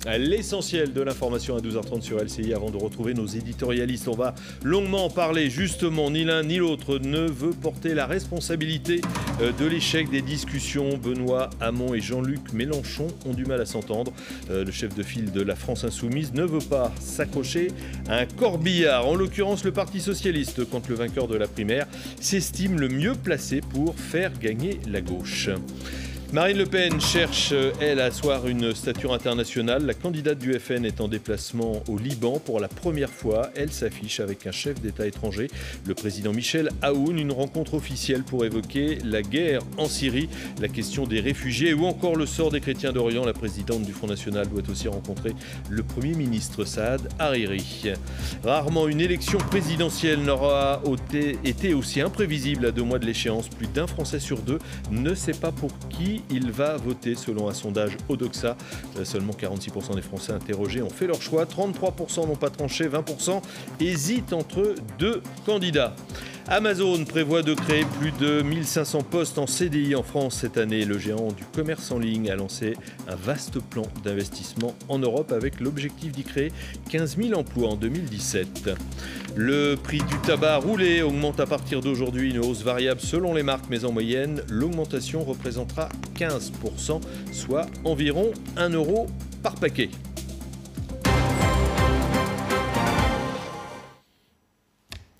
L'essentiel de l'information à 12h30 sur LCI avant de retrouver nos éditorialistes. On va longuement en parler. Justement, ni l'un ni l'autre ne veut porter la responsabilité de l'échec des discussions. Benoît Hamon et Jean-Luc Mélenchon ont du mal à s'entendre. Le chef de file de la France Insoumise ne veut pas s'accrocher à un corbillard. En l'occurrence, le Parti Socialiste, contre le vainqueur de la primaire, s'estime le mieux placé pour faire gagner la gauche. Marine Le Pen cherche, elle, à asseoir une stature internationale. La candidate du FN est en déplacement au Liban pour la première fois. Elle s'affiche avec un chef d'État étranger, le président Michel Aoun. Une rencontre officielle pour évoquer la guerre en Syrie, la question des réfugiés ou encore le sort des chrétiens d'Orient. La présidente du Front National doit aussi rencontrer le Premier ministre Saad Hariri. Rarement une élection présidentielle n'aura été aussi imprévisible à 2 mois de l'échéance. Plus d'un Français sur 2 ne sait pas pour qui il va voter selon un sondage Odoxa. Seulement 46% des Français interrogés ont fait leur choix. 33% n'ont pas tranché. 20% hésitent entre 2 candidats. Amazon prévoit de créer plus de 1500 postes en CDI en France cette année. Le géant du commerce en ligne a lancé un vaste plan d'investissement en Europe avec l'objectif d'y créer 15 000 emplois en 2017. Le prix du tabac roulé augmente à partir d'aujourd'hui, une hausse variable selon les marques, mais en moyenne, l'augmentation représentera 15%, soit environ 1 € par paquet.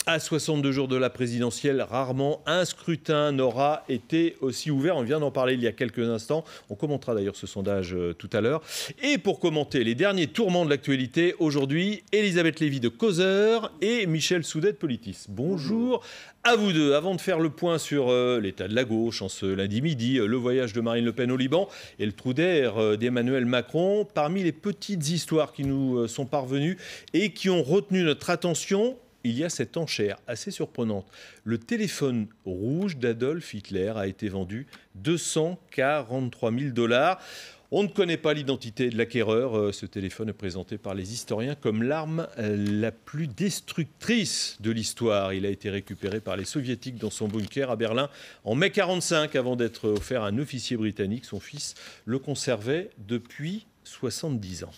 À 62 jours de la présidentielle, rarement un scrutin n'aura été aussi ouvert. On vient d'en parler il y a quelques instants. On commentera d'ailleurs ce sondage tout à l'heure. Et pour commenter les derniers tourments de l'actualité, aujourd'hui, Elisabeth Lévy de Causeur et Michel Soudet de Politis. Bonjour à vous deux. Avant de faire le point sur l'état de la gauche en ce lundi midi, le voyage de Marine Le Pen au Liban et le trou d'air d'Emmanuel Macron, parmi les petites histoires qui nous sont parvenues et qui ont retenu notre attention, il y a cette enchère assez surprenante. Le téléphone rouge d'Adolf Hitler a été vendu 243 000 $. On ne connaît pas l'identité de l'acquéreur. Ce téléphone est présenté par les historiens comme l'arme la plus destructrice de l'histoire. Il a été récupéré par les soviétiques dans son bunker à Berlin en mai 1945 avant d'être offert à un officier britannique. Son fils le conservait depuis 70 ans.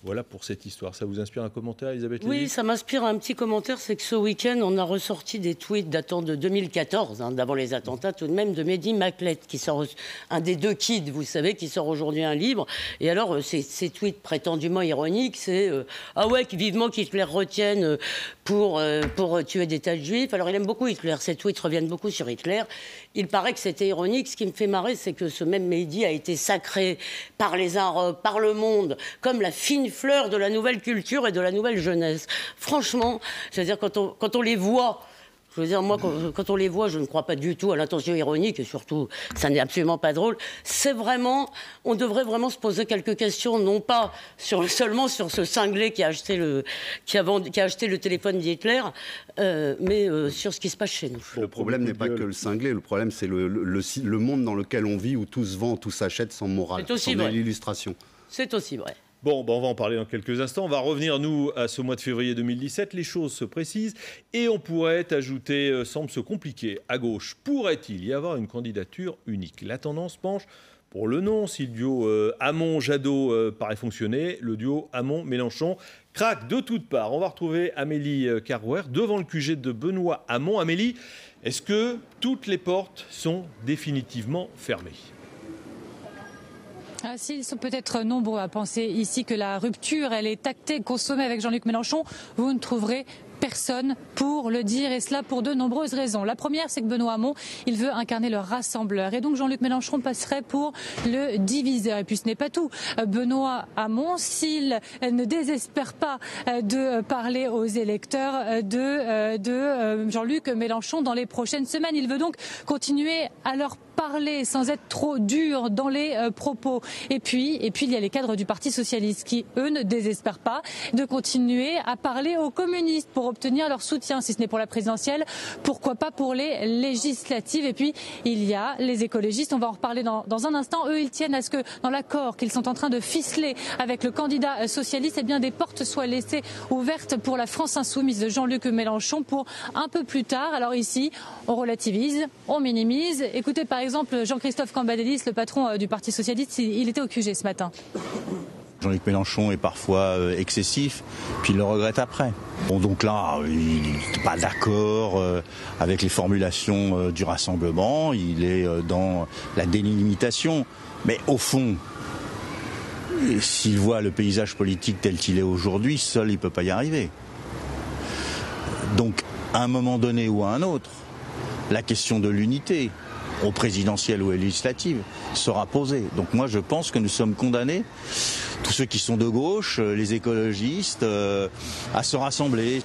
Voilà pour cette histoire. Ça vous inspire un commentaire, Elisabeth Lévy ? Oui, ça m'inspire un petit commentaire. C'est que ce week-end, on a ressorti des tweets datant de 2014, d'avant les attentats tout de même, de Mehdi Machlet, qui sort un des 2 kids, vous savez, qui sort aujourd'hui un livre. Et alors, ces tweets prétendument ironiques, c'est ah ouais, vivement qu'Hitler retienne pour tuer des tas de juifs. Alors, il aime beaucoup Hitler. Ces tweets reviennent beaucoup sur Hitler. Il paraît que c'était ironique. Ce qui me fait marrer, c'est que ce même Mehdi a été sacré par les Arabes, par le monde, comme la fine fleur de la nouvelle culture et de la nouvelle jeunesse. Franchement, c'est-à-dire quand on les voit, je veux dire, moi, quand on les voit, je ne crois pas du tout à l'intention ironique et surtout, ça n'est absolument pas drôle. C'est vraiment, on devrait vraiment se poser quelques questions, non pas seulement sur ce cinglé qui a acheté le téléphone d'Hitler, mais sur ce qui se passe chez nous. Le problème n'est pas que le cinglé, le problème c'est le monde dans lequel on vit où tout se vend, tout s'achète sans morale, sans illustration. C'est aussi vrai. Bon, on va en parler dans quelques instants. On va revenir, nous, à ce mois de février 2017. Les choses se précisent et on pourrait ajouter, semble se compliquer, à gauche. Pourrait-il y avoir une candidature unique ? La tendance penche pour le non. Si le duo Hamon-Jadot paraît fonctionner, le duo Hamon-Mélenchon craque de toutes parts. On va retrouver Amélie Carrouer devant le QG de Benoît Hamon. Amélie, est-ce que toutes les portes sont définitivement fermées ? S'ils sont peut-être nombreux à penser ici que la rupture, elle est actée, consommée avec Jean-Luc Mélenchon, vous ne trouverez personne pour le dire, et cela pour de nombreuses raisons. La première, c'est que Benoît Hamon, il veut incarner le rassembleur, et donc Jean-Luc Mélenchon passerait pour le diviseur. Et puis ce n'est pas tout. Benoît Hamon, s'il ne désespère pas de parler aux électeurs de Jean-Luc Mélenchon dans les prochaines semaines, il veut donc continuer à leur parler sans être trop dur dans les propos. Et puis il y a les cadres du Parti Socialiste qui, eux, ne désespèrent pas de continuer à parler aux communistes pour obtenir leur soutien, si ce n'est pour la présidentielle, pourquoi pas pour les législatives. Et puis il y a les écologistes, on va en reparler dans un instant. Eux, ils tiennent à ce que dans l'accord qu'ils sont en train de ficeler avec le candidat socialiste, eh bien des portes soient laissées ouvertes pour la France insoumise de Jean-Luc Mélenchon pour un peu plus tard. Alors ici, on relativise, on minimise. Écoutez par exemple Jean-Christophe Cambadélis, le patron du Parti Socialiste, il était au QG ce matin. Jean-Luc Mélenchon est parfois excessif, puis il le regrette après. Bon, donc là, il n'est pas d'accord avec les formulations du Rassemblement, il est dans la délimitation. Mais au fond, s'il voit le paysage politique tel qu'il est aujourd'hui, seul il ne peut pas y arriver. Donc, à un moment donné ou à un autre, la question de l'unité, au présidentiel ou aux législatives, sera posée. Donc moi, je pense que nous sommes condamnés, tous ceux qui sont de gauche, les écologistes, à se rassembler.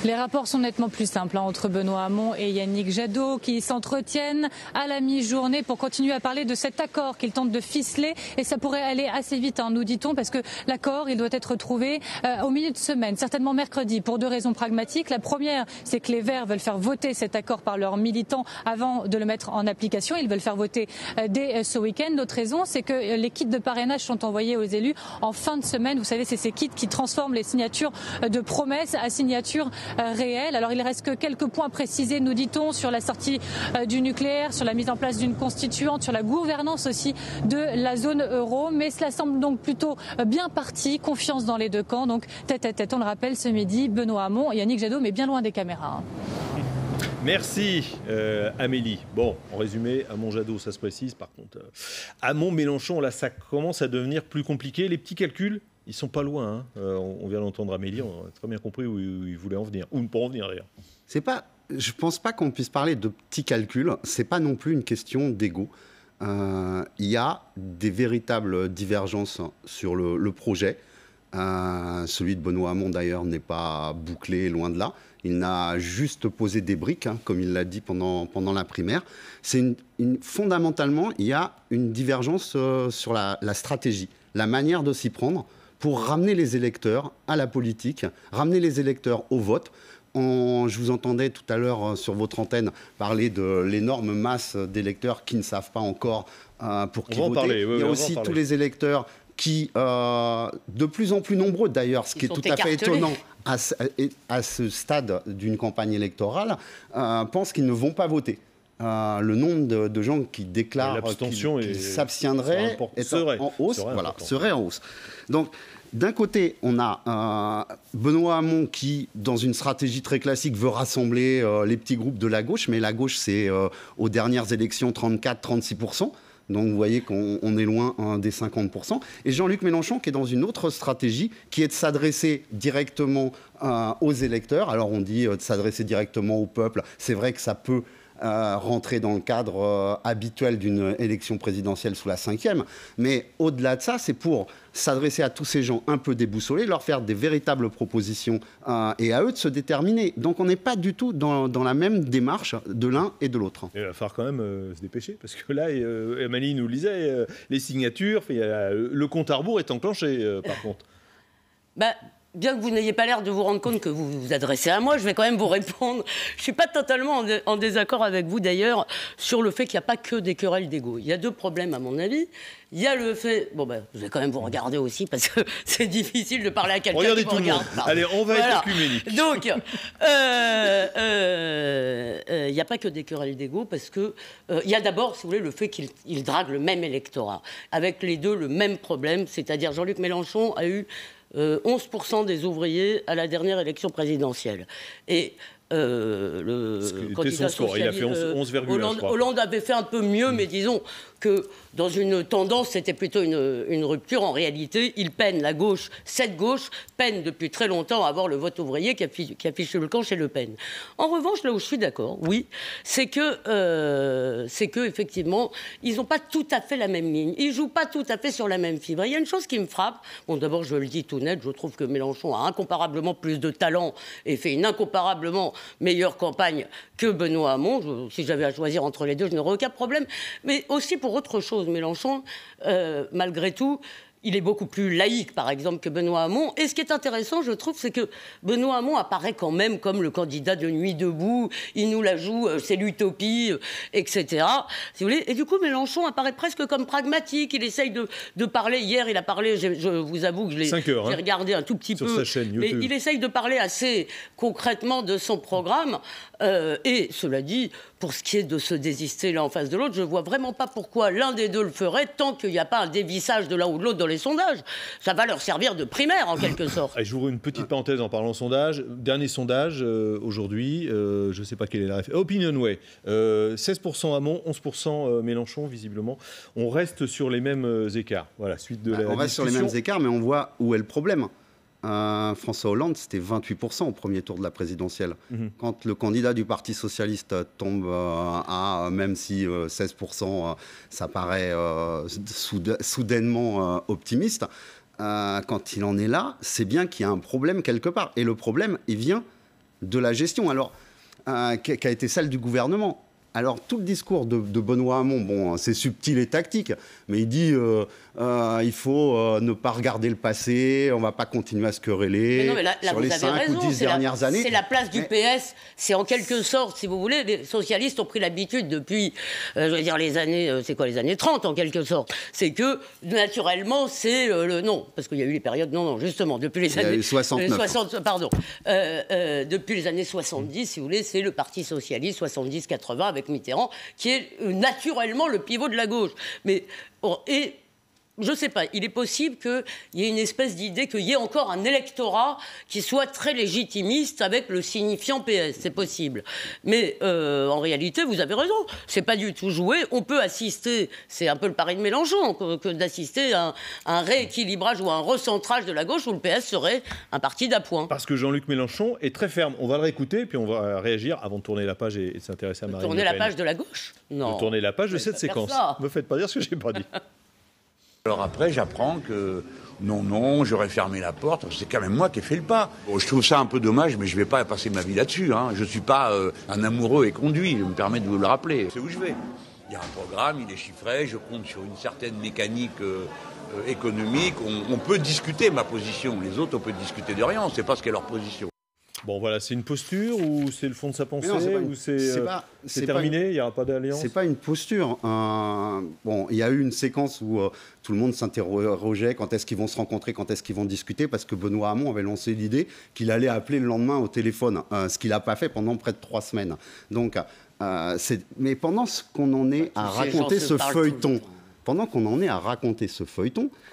Les rapports sont nettement plus simples entre Benoît Hamon et Yannick Jadot qui s'entretiennent à la mi-journée pour continuer à parler de cet accord qu'ils tentent de ficeler. Et ça pourrait aller assez vite, nous dit-on, parce que l'accord, il doit être trouvé au milieu de semaine, certainement mercredi, pour 2 raisons pragmatiques. La première, c'est que les Verts veulent faire voter cet accord par leurs militants avant de le mettre en application. Ils veulent faire voter dès ce week-end. L'autre raison, c'est que les kits de parrainage sont envoyés aux élus en fin de semaine. Vous savez, c'est ces kits qui transforment les signatures de promesses à signatures réel. Alors il reste que quelques points précisés, nous dit-on, sur la sortie du nucléaire, sur la mise en place d'une constituante, sur la gouvernance aussi de la zone euro. Mais cela semble donc plutôt bien parti, confiance dans les deux camps. Donc tête à tête, on le rappelle, ce midi, Benoît Hamon et Yannick Jadot, mais bien loin des caméras. Merci Amélie. Bon, en résumé, Hamon-Jadot, ça se précise. Par contre, Hamon-Mélenchon, là, ça commence à devenir plus compliqué. Les petits calculs, ils sont pas loin. On vient d'entendre Amélie, on a très bien compris où il voulait en venir, ou ne pas en venir d'ailleurs. Je pense pas qu'on puisse parler de petits calculs. C'est pas non plus une question d'ego. Il y a des véritables divergences sur le projet. Celui de Benoît Hamon d'ailleurs n'est pas bouclé, loin de là. Il n'a juste posé des briques, comme il l'a dit pendant la primaire. Fondamentalement, il y a une divergence sur la stratégie, la manière de s'y prendre pour ramener les électeurs à la politique, ramener les électeurs au vote. Je vous entendais tout à l'heure sur votre antenne parler de l'énorme masse d'électeurs qui ne savent pas encore pour qui voter. Il y a aussi tous les électeurs qui, de plus en plus nombreux d'ailleurs, ce qui est tout à fait étonnant à ce stade d'une campagne électorale, pensent qu'ils ne vont pas voter. Le nombre de gens qui déclarent qu'ils s'abstiendraient serait en hausse. Donc, d'un côté, on a Benoît Hamon qui, dans une stratégie très classique, veut rassembler les petits groupes de la gauche, mais la gauche, c'est aux dernières élections 34-36%. Donc vous voyez qu'on est loin des 50%. Et Jean-Luc Mélenchon qui est dans une autre stratégie qui est de s'adresser directement aux électeurs. Alors on dit de s'adresser directement au peuple. C'est vrai que ça peut rentrer dans le cadre habituel d'une élection présidentielle sous la 5e. Mais au-delà de ça, c'est pour s'adresser à tous ces gens un peu déboussolés, leur faire des véritables propositions et à eux de se déterminer. Donc on n'est pas du tout dans la même démarche de l'un et de l'autre. Il va falloir quand même se dépêcher, parce que là, Amélie nous le disait, les signatures, le compte à rebours est enclenché par contre. Bien que vous n'ayez pas l'air de vous rendre compte que vous vous adressez à moi, je vais quand même vous répondre. Je ne suis pas totalement en désaccord avec vous d'ailleurs sur le fait qu'il n'y a pas que des querelles d'ego. Il y a 2 problèmes à mon avis. Il y a le fait... Vous allez quand même vous regarder aussi parce que c'est difficile de parler à quelqu'un qui vous regarde. Allez, on va être œcuménique. Donc, il n'y a pas que des querelles d'ego parce que il y a d'abord, si vous voulez, le fait qu'il drague le même électorat. Avec les deux, le même problème, c'est-à-dire Jean-Luc Mélenchon a eu 11% des ouvriers à la dernière élection présidentielle. Et le candidat socialiste, il a fait 11,1, Hollande avait fait un peu mieux, mais disons que dans une tendance, c'était plutôt une rupture. En réalité, il peine, la gauche, cette gauche, peine depuis très longtemps à avoir le vote ouvrier qui affiche le camp chez Le Pen. En revanche, là où je suis d'accord, oui, c'est que effectivement, ils n'ont pas tout à fait la même ligne. Ils ne jouent pas tout à fait sur la même fibre. Il y a une chose qui me frappe. Bon, d'abord, je le dis tout net, je trouve que Mélenchon a incomparablement plus de talent et fait une incomparablement meilleure campagne que Benoît Hamon. Si j'avais à choisir entre les deux, je n'aurais aucun problème. Mais aussi pour autre chose, Mélenchon, malgré tout, il est beaucoup plus laïque, par exemple, que Benoît Hamon. Et ce qui est intéressant, je trouve, c'est que Benoît Hamon apparaît quand même comme le candidat de Nuit debout. Il nous la joue, c'est l'utopie, etc. Si vous voulez. Et du coup, Mélenchon apparaît presque comme pragmatique. Il essaye de parler. Hier, il a parlé, je vous avoue que je l'ai regardé un tout petit peu. Sa chaîne YouTube. Mais il essaye de parler assez concrètement de son programme. Et cela dit, pour ce qui est de se désister l'un en face de l'autre, je ne vois vraiment pas pourquoi l'un des deux le ferait tant qu'il n'y a pas un dévissage de l'un ou de l'autre dans les sondages. Ça va leur servir de primaire, en quelque sorte. Je vous ouvre une petite parenthèse en parlant sondage. Dernier sondage, aujourd'hui, je ne sais pas quelle est la référence. Opinionway, 16% Hamon, 11% Mélenchon, visiblement. On reste sur les mêmes écarts. Voilà, suite de la discussion. On reste sur les mêmes écarts, mais on voit où est le problème. François Hollande, c'était 28% au premier tour de la présidentielle. Quand le candidat du Parti socialiste tombe à, même si 16%, ça paraît soudainement optimiste, quand il en est là, c'est bien qu'il y a un problème quelque part. Et le problème, il vient de la gestion, alors, qui a été celle du gouvernement. Alors, tout le discours de Benoît Hamon, bon, c'est subtil et tactique, mais il dit il faut ne pas regarder le passé, on ne va pas continuer à se quereller sur les 5 ou 10 dernières années. C'est la place du PS. C'est en quelque sorte, si vous voulez, les socialistes ont pris l'habitude depuis, je veux dire, les années 30 en quelque sorte. C'est que, naturellement, c'est le non. Parce qu'il y a eu les périodes, justement, depuis les années... 69. Pardon. Depuis les années 70, si vous voulez, c'est le Parti socialiste, 70-80, avec Mitterrand, qui est naturellement le pivot de la gauche. Mais, et je ne sais pas, il est possible qu'il y ait une espèce d'idée qu'il y ait encore un électorat qui soit très légitimiste avec le signifiant PS. C'est possible. Mais en réalité, vous avez raison, c'est pas du tout joué. On peut assister, c'est un peu le pari de Mélenchon, que d'assister à un rééquilibrage ou à un recentrage de la gauche où le PS serait un parti d'appoint. Parce que Jean-Luc Mélenchon est très ferme. On va le réécouter, puis on va réagir avant de tourner la page et de s'intéresser à Marine Le Pen. Tourner la page de la gauche ? Non. De tourner la page de cette séquence. Ne me faites pas dire ce que je n'ai pas dit. Alors après, j'apprends que non, j'aurais fermé la porte. C'est quand même moi qui ai fait le pas. Bon, je trouve ça un peu dommage, mais je ne vais pas passer ma vie là-dessus. Je ne suis pas un amoureux éconduit, je me permets de vous le rappeler. C'est où je vais. Il y a un programme, il est chiffré, je compte sur une certaine mécanique économique. On peut discuter ma position. Les autres, on peut discuter de rien, on ne sait pas ce qu'est leur position. Bon, voilà, c'est une posture ou c'est le fond de sa pensée ou c'est terminé, il n'y aura pas d'alliance? C'est pas une posture. Bon, il y a eu une séquence où tout le monde s'interrogeait quand est-ce qu'ils vont se rencontrer, quand est-ce qu'ils vont discuter, parce que Benoît Hamon avait lancé l'idée qu'il allait appeler le lendemain au téléphone, ce qu'il n'a pas fait pendant près de 3 semaines. Donc, mais pendant qu'on en est à raconter ce feuilleton,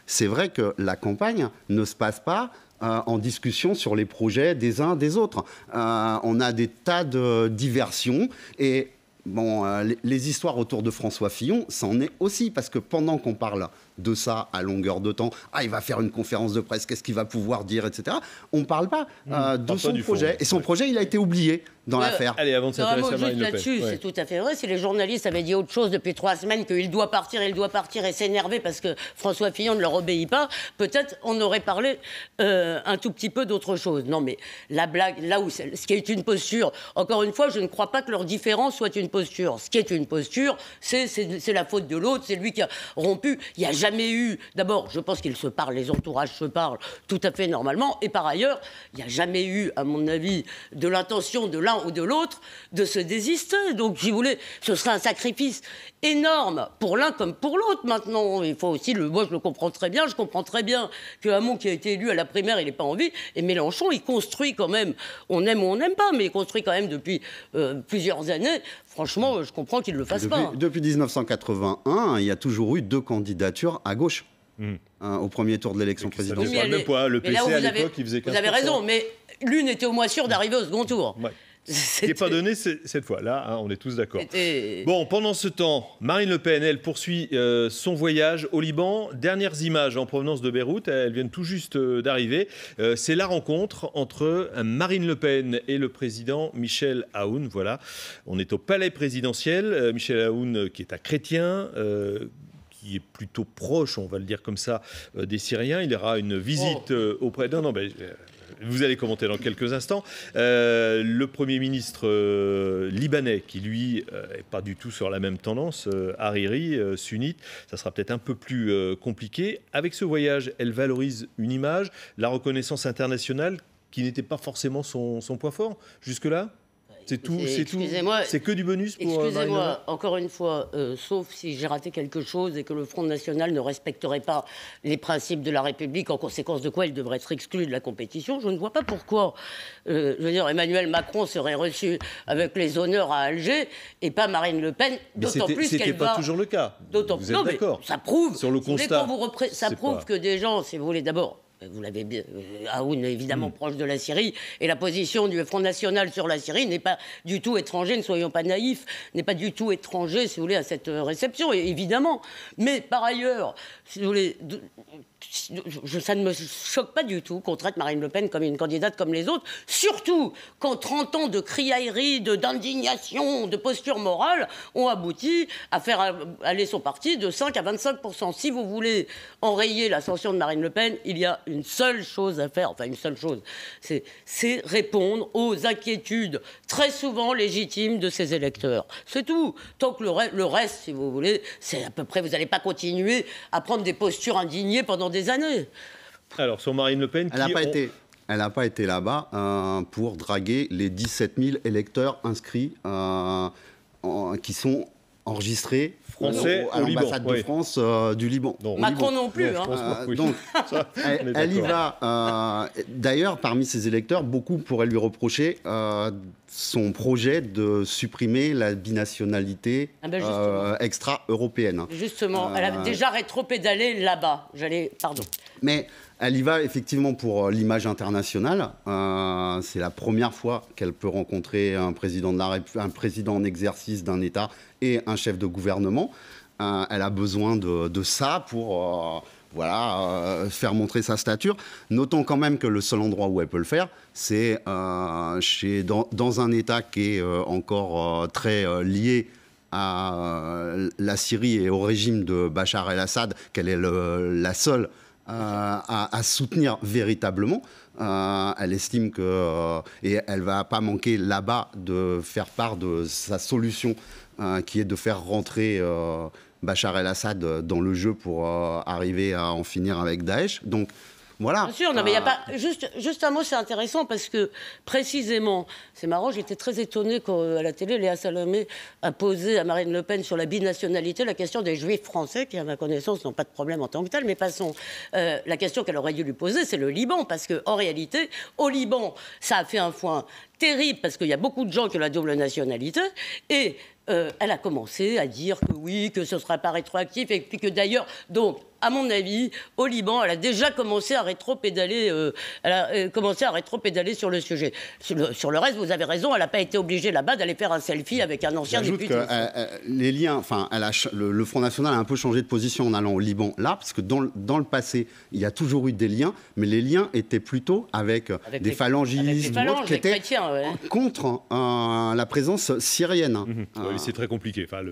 c'est vrai que la campagne ne se passe pas en discussion sur les projets des uns des autres. On a des tas de diversions et bon, les histoires autour de François Fillon, ça en est aussi, parce que pendant qu'on parle de ça à longueur de temps, il va faire une conférence de presse, qu'est-ce qu'il va pouvoir dire, etc. On ne parle pas de son projet. Et son projet, il a été oublié dans l'affaire. Allez, avant de s'intéresser à Marine Le Pen. Là-dessus, c'est tout à fait vrai. Si les journalistes avaient dit autre chose depuis 3 semaines, qu'il doit partir et s'énerver parce que François Fillon ne leur obéit pas, peut-être on aurait parlé un tout petit peu d'autre chose. Non, mais la blague, là où ce qui est une posture, encore une fois, je ne crois pas que leur différence soit une posture. Ce qui est une posture, c'est la faute de l'autre, c'est lui qui a rompu. Il n'y a jamais eu... D'abord, je pense qu'ils se parlent, les entourages se parlent tout à fait normalement. Et par ailleurs, il n'y a jamais eu, à mon avis, de l'intention de l'un ou de l'autre de se désister. Donc, si vous voulez, ce serait un sacrifice énorme pour l'un comme pour l'autre. Maintenant, il faut aussi... Moi, je le comprends très bien. Je comprends très bien que Hamon, qui a été élu à la primaire, il n'est pas en vie. Et Mélenchon, il construit quand même... On aime ou on n'aime pas, mais il construit quand même depuis plusieurs années. Franchement, je comprends qu'il ne le fasse pas. Depuis 1981, il y a toujours eu 2 candidatures à gauche. Au premier tour de l'élection présidentielle. Le PC, à l'époque, il faisait 15%. Vous avez raison, mais l'une était au moins sûre d'arriver au second tour. Ouais. Ce qui n'est pas donné cette fois. Là, on est tous d'accord. Bon, pendant ce temps, Marine Le Pen, elle poursuit son voyage au Liban. Dernières images en provenance de Beyrouth, elles viennent tout juste d'arriver. C'est la rencontre entre Marine Le Pen et le président Michel Aoun. Voilà, on est au palais présidentiel. Michel Aoun, qui est un chrétien, qui est plutôt proche, on va le dire comme ça, des Syriens. Il aura une visite auprès d'un... vous allez commenter dans quelques instants. Le Premier ministre libanais, qui lui n'est pas du tout sur la même tendance, Hariri, sunnite, ça sera peut-être un peu plus compliqué. Avec ce voyage, elle valorise une image, la reconnaissance internationale, qui n'était pas forcément son point fort jusque-là. C'est tout, c'est que du bonus pour Excusez-moi, encore une fois, sauf si j'ai raté quelque chose et que le Front National ne respecterait pas les principes de la République, en conséquence de quoi il devrait être exclu de la compétition, je ne vois pas pourquoi. Je veux dire, Emmanuel Macron serait reçu avec les honneurs à Alger et pas Marine Le Pen, d'autant plus qu'elle va... C'était pas toujours le cas. Vous êtes d'accord ça prouve, sur le constat. Ça prouve que des gens, si vous voulez, d'abord... Vous l'avez bien, Aoun est évidemment proche de la Syrie, et la position du Front National sur la Syrie n'est pas du tout étranger, ne soyons pas naïfs, n'est pas du tout étranger, si vous voulez, à cette réception, évidemment. Mais par ailleurs, si vous voulez, ça ne me choque pas du tout qu'on traite Marine Le Pen comme une candidate comme les autres, surtout quand 30 ans de criaillerie, d'indignation, de posture morale ont abouti à faire aller son parti de 5 à 25%. Si vous voulez enrayer l'ascension de Marine Le Pen, il y a une seule chose à faire, enfin une seule chose, c'est répondre aux inquiétudes très souvent légitimes de ses électeurs. C'est tout. Tant que le reste, si vous voulez, c'est à peu près, vous n'allez pas continuer à prendre des postures indignées pendant des années. Alors, sur Marine Le Pen, elle n'a pas été là-bas pour draguer les 17 000 électeurs inscrits qui sont enregistrés français à l'ambassade de France du Liban. Macron non plus. Donc, elle y va. D'ailleurs, parmi ses électeurs, beaucoup pourraient lui reprocher son projet de supprimer la binationalité extra-européenne. Justement, elle a déjà rétropédalé là-bas. Pardon. Mais elle y va effectivement pour l'image internationale. C'est la première fois qu'elle peut rencontrer un président en exercice d'un État et un chef de gouvernement. Elle a besoin de ça pour faire montrer sa stature. Notons quand même que le seul endroit où elle peut le faire, c'est dans un État qui est encore très lié à la Syrie et au régime de Bachar el-Assad, qu'elle est la seule à soutenir véritablement. Elle estime et elle ne va pas manquer là-bas de faire part de sa solution qui est de faire rentrer Bachar el-Assad dans le jeu pour arriver à en finir avec Daesh. Donc voilà. Bien sûr, non, mais il n'y a pas. Juste un mot, c'est intéressant parce que précisément, c'est marrant, j'étais très étonnée qu'à la télé, Léa Salamé a posé à Marine Le Pen sur la binationalité la question des Juifs français, qui, à ma connaissance, n'ont pas de problème en tant que tel. Mais passons. La question qu'elle aurait dû lui poser, c'est le Liban, parce qu'en réalité, au Liban, ça a fait un foin terrible parce qu'il y a beaucoup de gens qui ont la double nationalité et elle a commencé à dire que oui, que ce ne sera pas rétroactif et puis que d'ailleurs, donc, à mon avis, au Liban, elle a déjà commencé à rétropédaler sur le sujet. Sur le reste, vous avez raison, elle n'a pas été obligée là-bas d'aller faire un selfie avec un ancien député. Les liens, enfin, le Front National a un peu changé de position en allant au Liban là, parce que dans le passé, il y a toujours eu des liens, mais les liens étaient plutôt avec des phalangistes qui étaient contre la présence syrienne. Oui, c'est très compliqué. Enfin,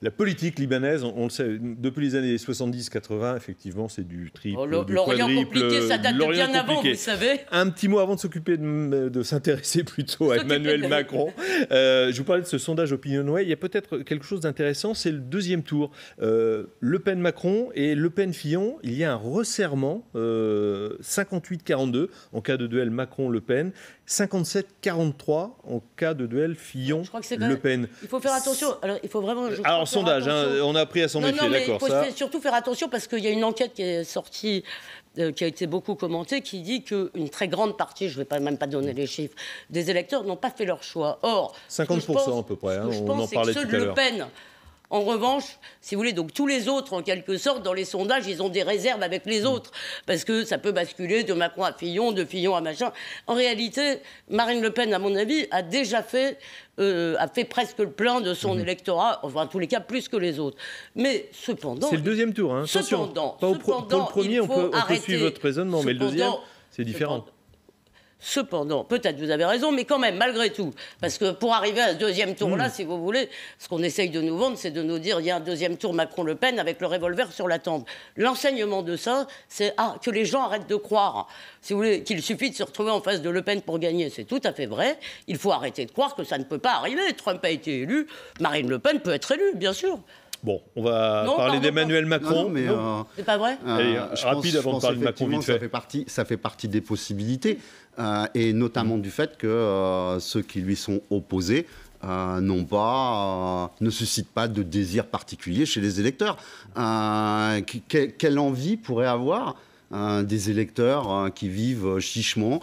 la politique libanaise, on le sait, depuis les années 70-80, effectivement, c'est du triple, du l'Orient quadruple. compliqué, ça date de bien avant, vous savez. Un petit mot avant de s'occuper de s'intéresser plutôt à Emmanuel Macron. Je vous parlais de ce sondage Opinionway. Il y a peut-être quelque chose d'intéressant, c'est le deuxième tour. Le Pen-Macron et Le Pen-Fillon, il y a un resserrement 58-42 en cas de duel Macron-Le Pen, 57-43 en cas de duel Fillon-Le Pen. Il faut faire attention. Alors, il faut vraiment. Alors, sondage, on a appris à s'en méfier, d'accord. Il faut surtout faire attention parce qu'il y a une enquête qui est sortie, qui a été beaucoup commentée, qui dit qu'une très grande partie, je ne vais même pas donner les chiffres, des électeurs n'ont pas fait leur choix. Or, 50% à peu près, on en parlait tout à l'heure. Ceux de Le Pen. En revanche, si vous voulez, donc tous les autres, en quelque sorte, dans les sondages, ils ont des réserves avec les autres, parce que ça peut basculer de Macron à Fillon, de Fillon à machin. En réalité, Marine Le Pen, à mon avis, a déjà fait presque le plein de son électorat, enfin, en tous les cas, plus que les autres. Mais cependant... C'est le deuxième tour, hein. Attention. Pour le premier, on peut suivre votre raisonnement, mais le deuxième, c'est différent. Cependant, peut-être vous avez raison, mais quand même, malgré tout, parce que pour arriver à ce deuxième tour-là, si vous voulez, ce qu'on essaye de nous vendre, c'est de nous dire il y a un deuxième tour Macron-Le Pen avec le revolver sur la tempe. L'enseignement de ça, c'est que les gens arrêtent de croire, si vous voulez, qu'il suffit de se retrouver en face de Le Pen pour gagner. C'est tout à fait vrai. Il faut arrêter de croire que ça ne peut pas arriver. Trump a été élu, Marine Le Pen peut être élue, bien sûr. Bon, on va parler d'Emmanuel Macron. Non, mais c'est pas vrai. Allez, rapide avant de parler de Macron vite fait. Ça fait partie des possibilités, et notamment du fait que ceux qui lui sont opposés ne suscitent pas de désir particulier chez les électeurs. Quelle envie pourrait avoir des électeurs qui vivent chichement,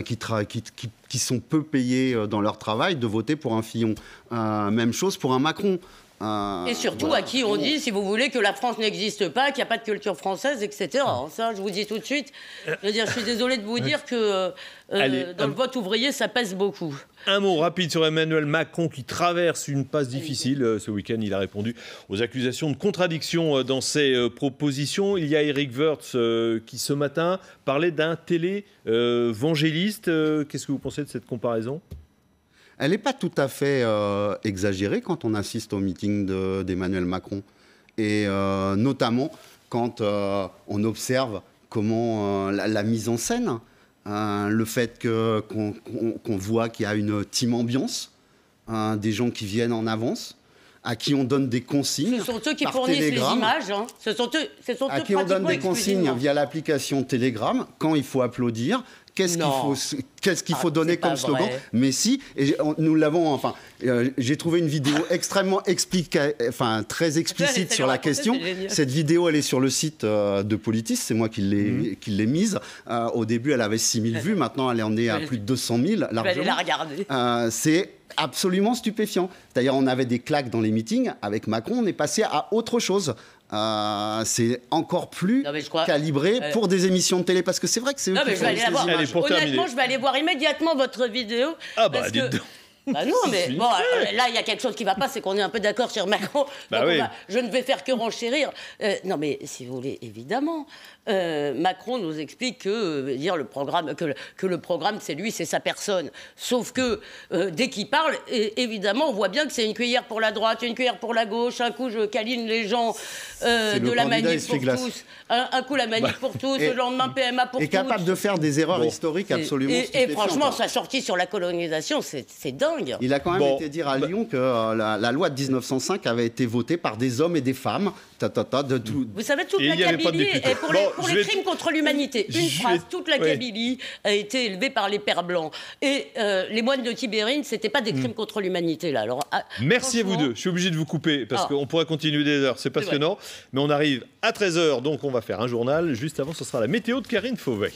qui sont peu payés dans leur travail, de voter pour un Fillon. Même chose pour un Macron. Et surtout à qui on dit, si vous voulez, que la France n'existe pas, qu'il n'y a pas de culture française, etc. Ça, je vous dis tout de suite. Je veux dire, je suis désolé de vous dire que dans le vote ouvrier, ça pèse beaucoup. Un mot rapide sur Emmanuel Macron qui traverse une passe difficile. Ce week-end, il a répondu aux accusations de contradiction dans ses propositions. Il y a Éric Woerth qui, ce matin, parlait d'un télévangéliste. Qu'est-ce que vous pensez de cette comparaison ? Elle n'est pas tout à fait exagérée quand on assiste au meeting d'Emmanuel Macron. Et notamment quand on observe comment la mise en scène, le fait qu'on voit qu'il y a une team ambiance, des gens qui viennent en avance, à qui on donne des consignes. Ce sont eux qui par fournissent télégramme, les images. Hein. Ce sont eux à qui on donne des consignes via l'application Telegram quand il faut applaudir. Qu'est-ce qu'il faut donner comme slogan? Mais si, et nous l'avons, enfin, j'ai trouvé une vidéo extrêmement très explicite sur la question. Cette vidéo, elle est sur le site de Politis, c'est moi qui l'ai mise. Au début, elle avait 6000 vues, maintenant elle en est à plus de 200 000, largement. Je vais aller la regarder. C'est absolument stupéfiant. D'ailleurs, on avait des claques dans les meetings. Avec Macron, on est passé à autre chose. C'est encore plus calibré pour des émissions de télé, parce que c'est vrai que c'est eux qui font les images. Honnêtement, je vais aller voir immédiatement votre vidéo. Ah bah, dites donc. Bah non, mais bon, là, il y a quelque chose qui ne va pas, c'est qu'on est un peu d'accord sur Macron. Bah oui. Je ne vais faire que renchérir. Non, mais si vous voulez, évidemment, Macron nous explique que le programme, c'est lui, c'est sa personne. Sauf que dès qu'il parle, évidemment, on voit bien que c'est une cuillère pour la droite, une cuillère pour la gauche. Un coup, je câline les gens de la manif pour tous. Un coup, la manif pour tous. Le lendemain, PMA pour tous. Est capable de faire des erreurs historiques absolument stupéfiantes. Et franchement, sa sortie sur la colonisation, c'est dingue. Il a quand même été dire à Lyon que la loi de 1905 avait été votée par des hommes et des femmes. De tout. Vous savez, toute la Kabylie, et pour les crimes contre l'humanité, une phrase, toute la Kabylie a été élevée par les Pères Blancs. Et les moines de Tibérine, ce n'était pas des crimes contre l'humanité, là. Alors, merci à vous deux. Je suis obligé de vous couper, parce qu'on pourrait continuer des heures. C'est passionnant. Mais on arrive à 13h, donc on va faire un journal. Juste avant, ce sera la météo de Karine Fauvet.